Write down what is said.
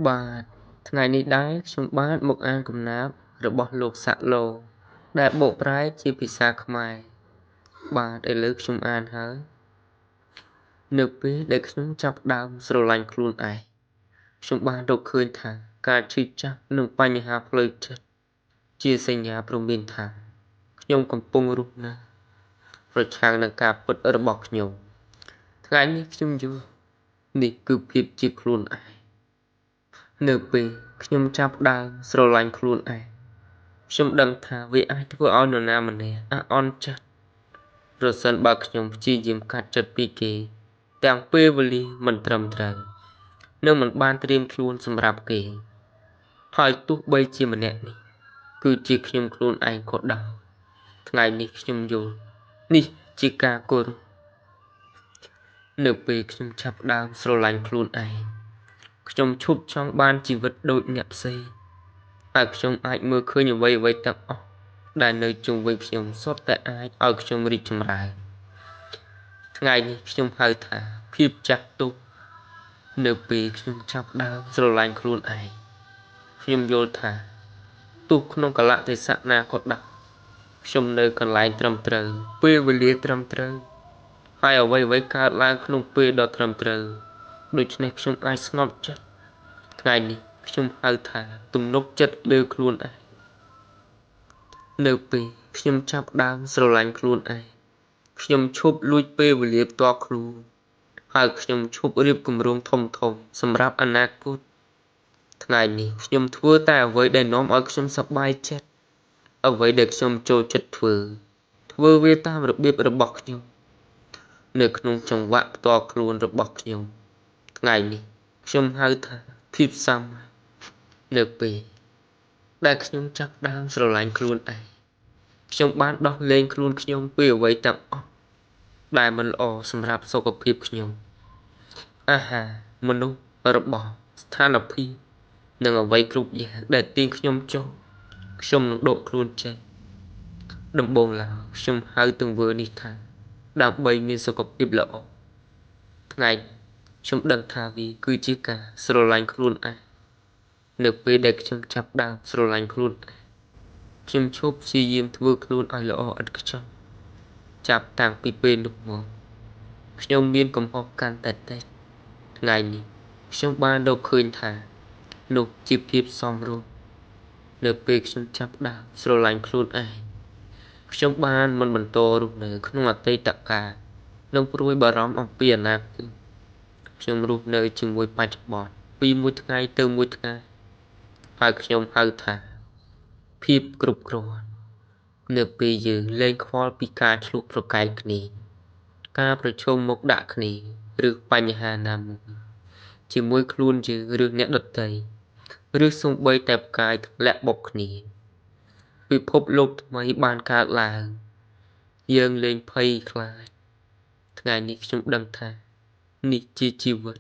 បាទថ្ងៃនេះដែរខ្ញុំបានមកអានកំណាព្យរបស់លោកសាក់ឡូដែលបកប្រែជាភាសាខ្មែរបាទឥឡូវខ្ញុំអានហើយនៅពេលដែលខ្ញុំចាប់ផ្ដើមស្រឡាញ់ខ្លួនឯងខ្ញុំបានរកឃើញថាការឈឺចាប់និងបញ្ហាផ្លូវចិត្តជាសញ្ញាព្រមានថាខ្ញុំកំពុងរស់នៅប្រឆាំងនឹងការពិតរបស់ខ្ញុំថ្ងៃនេះខ្ញុំយល់នេះគឺភាពជាខ្លួនឯងនៅពេលខ្ញុំចាប់ផ្ដើមស្រឡាញ់ខ្លួនឯងខ្ញុំដឹងថាវាអាចធ្វើឲ្យនរណាម្នាក់អាក់អន់ចិត្តប្រសិនបើខ្ញុំព្យាយាមកាត់ចិត្តពីគេទាំងពេលវេលាមិនត្រឹមត្រូវនិងមិនបានត្រៀមខ្លួនសម្រាប់គេហើយទោះបីជាម្នាក់នេះគឺជាខ្ញុំខ្លួនឯងក៏ដោយថ្ងៃនេះខ្ញុំយល់នេះជាការគោរពនៅពេលខ្ញុំចាប់ផ្ដើមស្រឡាញ់ខ្លួនឯងខ្ញុំឈប់ចង់បានជីវិតដូចអ្នកផ្សេងហើយខ្ញុំអាចមើលឃើញអ្វីៗទាំងអស់ដែលនៅជុំវិញខ្ញុំសុទ្ធតែអាចឲ្យខ្ញុំរីកចម្រើនថ្ងៃនេះខ្ញុំហៅថាភាពចាស់ទុំនៅពេលខ្ញុំចាប់ផ្ដើមស្រឡាញ់ខ្លួនឯងខ្ញុំយល់ថាទោះក្នុងកលៈទេសៈណាក៏ដោយខ្ញុំនៅកន្លែងត្រឹមត្រូវពេលវេលាត្រឹមត្រូវហើយអ្វីៗកើតឡើងក្នុងពេលដ៏ត្រឹមត្រូវដូច្នេះខ្ញុំអាចស្ងប់ចិត្តថ្ងៃនេះខ្ញុំហៅថាទំនុកចិត្តលើខ្លួនឯងនៅពេលខ្ញុំចាប់ផ្ដើមស្រឡាញ់ខ្លួនឯងខ្ញុំឈប់លួចពេលវេលាផ្ទាល់ខ្លួនហើយខ្ញុំឈប់រៀបគម្រោងធំៗសម្រាប់អនាគតថ្ងៃនេះខ្ញុំធ្វើតែអ្វីដែលនាំឲ្យខ្ញុំសប្បាយចិត្តអ្វីដែលខ្ញុំចូលចិត្តធ្វើវាតាមរបៀបរបស់ខ្ញុំនៅក្នុងចង្វាក់ផ្ទាល់ខ្លួនរបស់ខ្ញុំថ្ងៃនេះខ្ញុំហៅថាភាពសាមញ្ញនៅពេលដែលខ្ញុំចាប់ផ្ដើមស្រឡាញ់ខ្លួនឯងខ្ញុំបានដោះលែងខ្លួនខ្ញុំពីអ្វីទាំងអស់ដែលមិនល្អសម្រាប់សុខភាពខ្ញុំអាហារមនុស្សរបស់ស្ថានភាពនិងអ្វីគ្រប់យ៉ាងដែលទាញខ្ញុំចុះខ្ញុំនឹងដកខ្លួនចេញដំបូងឡើយខ្ញុំហៅទង្វើនេះថាដើម្បីមានសុខភាពល្អថ្ងៃខ្ញុំដឹងថាវាគឺជាការស្រឡាញ់ខ្លួនឯងនៅពេលដែលខ្ញុំចាប់ផ្ដើមស្រឡាញ់ខ្លួនឯងខ្ញុំឈប់ព្យាយាមធ្វើខ្លួនឲ្យល្អឥតខ្ចោះចាប់តាំងពីពេលនោះមកខ្ញុំមានកំហុសកាន់តែតិចថ្ងៃនេះខ្ញុំបានរកឃើញថានោះជាភាពសមរម្យនៅពេលខ្ញុំចាប់ផ្ដើមស្រឡាញ់ខ្លួនឯងខ្ញុំបានមិនបន្តរស់នៅក្នុងអតីតកាលនិងព្រួយបារម្ភអំពីអនាគតខ្ញុំរស់នៅជាមួយបច្ចុប្បន្នពីមួយថ្ងៃទៅមួយថ្ងៃហើយខ្ញុំហៅថាភាពគ្រប់គ្រាន់នៅពេលយើងលែងខ្វល់ពីការឆ្លោះប្រកែកគ្នាការប្រឈមមុខដាក់គ្នាឬបញ្ហាណាមួយជាមួយខ្លួនយើងឬអ្នកដទៃឬសូម្បីតែផ្កាយធ្លាក់បុកគ្នាពិភពលោកថ្មីបានកើតឡើងយើងលែងភ័យខ្លាចថ្ងៃនេះខ្ញុំដឹងថានេះជាជីវិត